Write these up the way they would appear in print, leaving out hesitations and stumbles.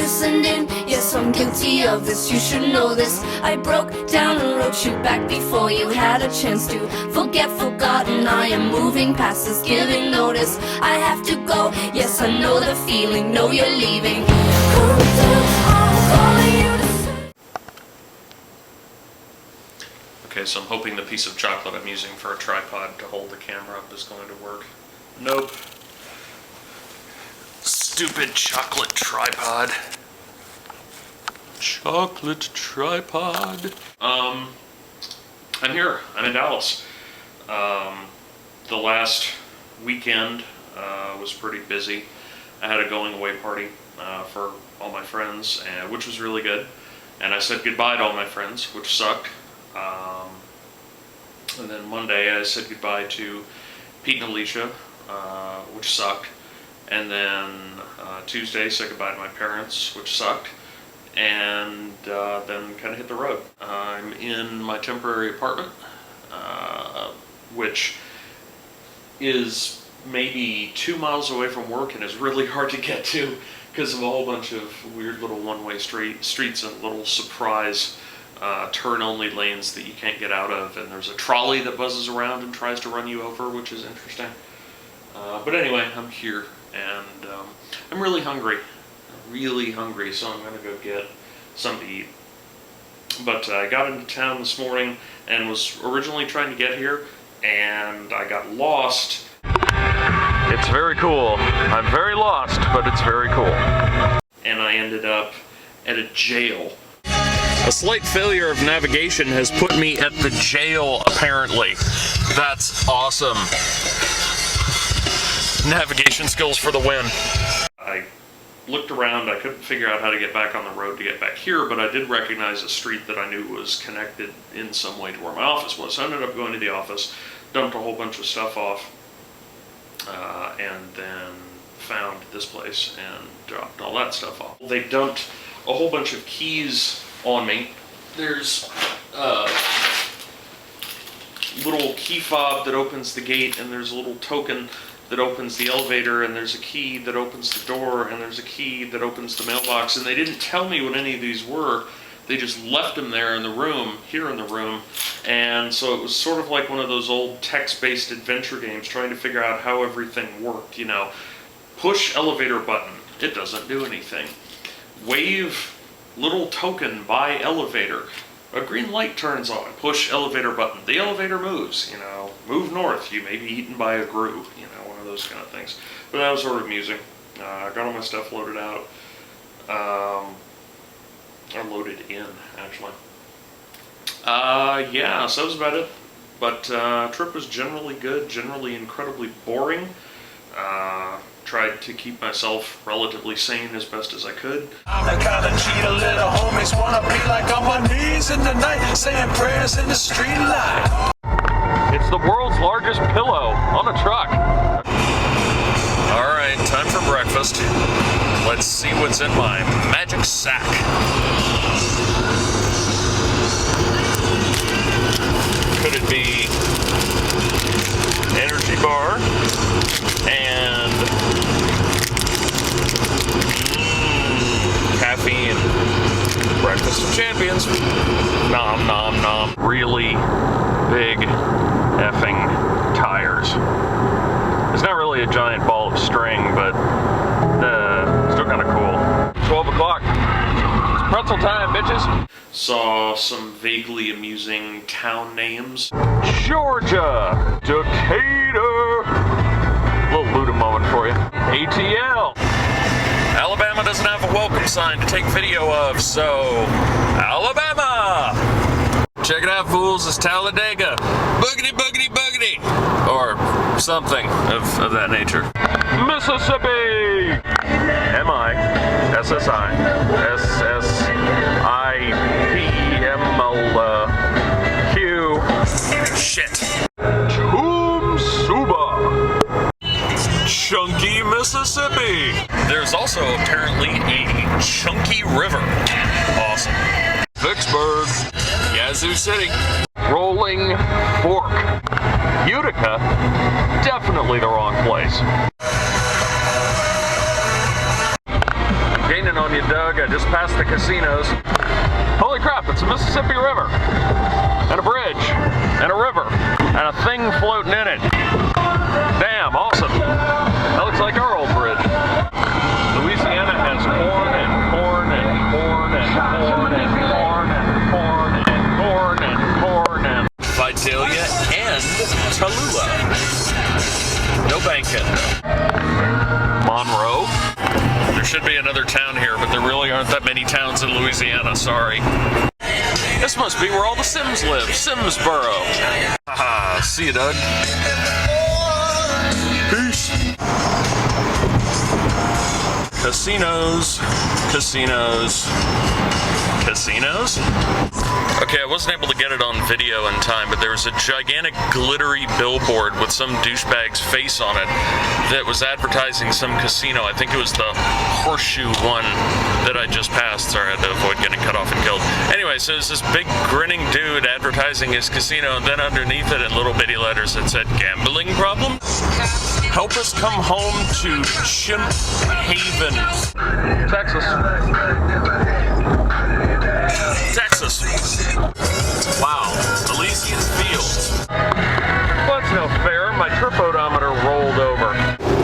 listened in. Yes, I'm guilty of this, you should know this. I broke down and wrote you back before you had a chance to forget, forgotten. I am moving past this, giving notice. I have to go, yes, I know the feeling, know you're leaving. Come through, I'm calling you to say. Okay, so I'm hoping the piece of chocolate I'm using for a tripod to hold the camera up is going to work. Nope. Stupid chocolate tripod. Chocolate tripod. I'm here. I'm in Dallas. The last weekend was pretty busy. I had a going away party for all my friends, which was really good. And I said goodbye to all my friends, which sucked. And then Monday I said goodbye to Pete and Alicia, which sucked. And then Tuesday said goodbye to my parents, which sucked. And then kind of hit the road. I'm in my temporary apartment, which is maybe 2 miles away from work and is really hard to get to because of a whole bunch of weird little one-way streets and little surprise turn-only lanes that you can't get out of, and there's a trolley that buzzes around and tries to run you over, which is interesting. But anyway, I'm here, and I'm really hungry, so I'm going to go get something to eat. But I got into town this morning and was originally trying to get here, and I got lost. It's very cool. I'm very lost, but it's very cool. And I ended up at a jail. A slight failure of navigation has put me at the jail, apparently. That's awesome. Navigation skills for the win. I looked around, I couldn't figure out how to get back on the road to get back here, but I did recognize a street that I knew was connected in some way to where my office was. So I ended up going to the office, dumped a whole bunch of stuff off, and then found this place and dropped all that stuff off. They dumped a whole bunch of keys on me. There's a little key fob that opens the gate, and there's a little token that opens the elevator, and there's a key that opens the door, and there's a key that opens the mailbox, and they didn't tell me what any of these were. They just left them there in the room, here in the room, and so it was sort of like one of those old text-based adventure games trying to figure out how everything worked, you know. Push elevator button, it doesn't do anything. Wave little token by elevator, a green light turns on. Push elevator button, the elevator moves, you know. Move north, you may be eaten by a grue, you know, one of those kind of things. But that was sort of amusing. I got all my stuff loaded out. Or loaded in, actually. Yeah, so that was about it. But trip was generally good, generally incredibly boring. Tried to keep myself relatively sane as best as I could. I'm the kind of cheater little homies wanna be like on my knees in the night, saying prayers in the street light. It's the world's largest pillow on a truck. All right, time for breakfast. Let's see what's in my magic sack. Could it be energy bar and caffeine? Breakfast of champions. Nom nom nom. Really big effing tires. It's not really a giant ball of string, but still kind of cool. 12 o'clock. It's pretzel time, bitches. Saw some vaguely amusing town names. Georgia, Decatur. Little Luda moment for you. ATL. Alabama doesn't have a welcome sign to take video of, so Alabama. Check it out, fools, it's Talladega. Boogity, boogity, boogity. Or something of that nature. Mississippi! M-I-S-S-I S-S-I-P-M-L-Q. Shit. Suba. Chunky, Mississippi. There's also apparently a chunky river. Awesome. Vicksburg. Yazoo City. Rolling Fork. Utica. Definitely the wrong place. I'm gaining morning on you, Doug. I just passed the casinos. Holy crap, it's a Mississippi River. And a bridge. And a river. And a thing floating in it. Damn, awesome. That looks like our old bridge. Louisiana has corn and corn and corn and corn and corn and corn and corn and corn and Vidalia and Tallulah. No banking. Monroe. There should be another town here, but there really aren't that many towns in Louisiana, sorry. This must be where all the Sims live, Simsboro. Haha, see you, Doug. Peace. Casinos, casinos, casinos? Okay, I wasn't able to get it on video in time, but there was a gigantic glittery billboard with some douchebag's face on it that was advertising some casino. I think it was the Horseshoe one that I just passed. Sorry, I had to avoid getting cut off and killed. Anyway, so there's this big grinning dude advertising his casino, and then underneath it in little bitty letters it said, "Gambling problem? Help us come home to Chimp Haven, Texas." Texas. Wow, Elysian Fields. Well, that's no fair. My trip odometer rolled over.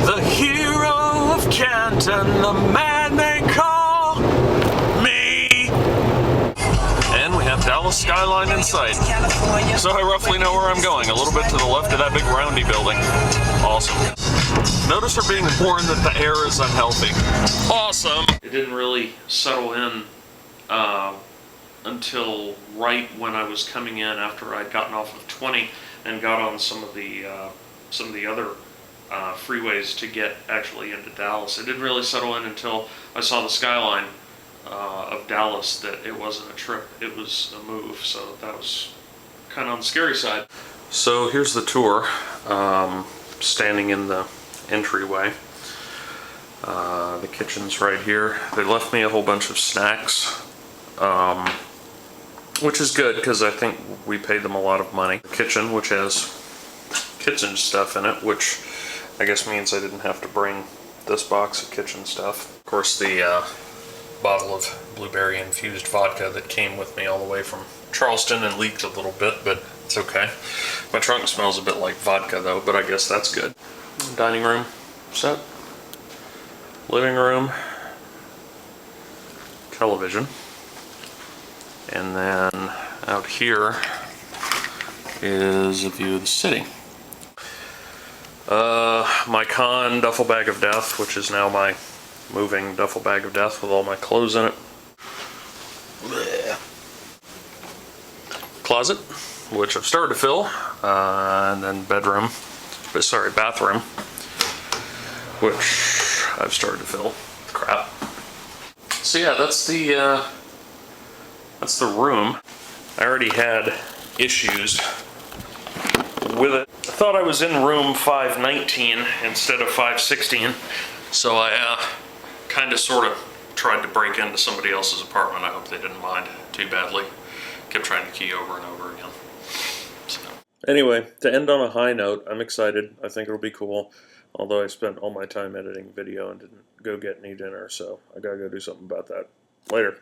The hero of Canton, the man they call me. And we have Dallas skyline in sight. So I roughly know where I'm going. A little bit to the left of that big roundy building. Awesome. Notice her being warned that the air is unhealthy. Awesome. It didn't really settle in until right when I was coming in after I'd gotten off of 20 and got on some of the other freeways to get actually into Dallas. It didn't really settle in until I saw the skyline of Dallas that it wasn't a trip, it was a move. So that was kind of on the scary side. So here's the tour, standing in the entryway. The kitchen's right here. They left me a whole bunch of snacks, which is good because I think we paid them a lot of money. The kitchen, which has kitchen stuff in it, which I guess means I didn't have to bring this box of kitchen stuff. Of course, the bottle of blueberry infused vodka that came with me all the way from Charleston and leaked a little bit, but it's okay. My trunk smells a bit like vodka though, but I guess that's good. Dining room set. Living room. Television. And then out here is a view of the city. My con duffel bag of death, which is now my moving duffel bag of death with all my clothes in it. Blech. Closet, which I've started to fill, and then bathroom, which I've started to fill. Crap. So yeah, that's the room. I already had issues with it. I thought I was in room 519 instead of 516, so I kind of sort of tried to break into somebody else's apartment. I hope they didn't mind too badly. Kept trying to key over and over again. So. Anyway, to end on a high note, I'm excited. I think it'll be cool. Although I spent all my time editing video and didn't go get any dinner, so I gotta go do something about that. Later.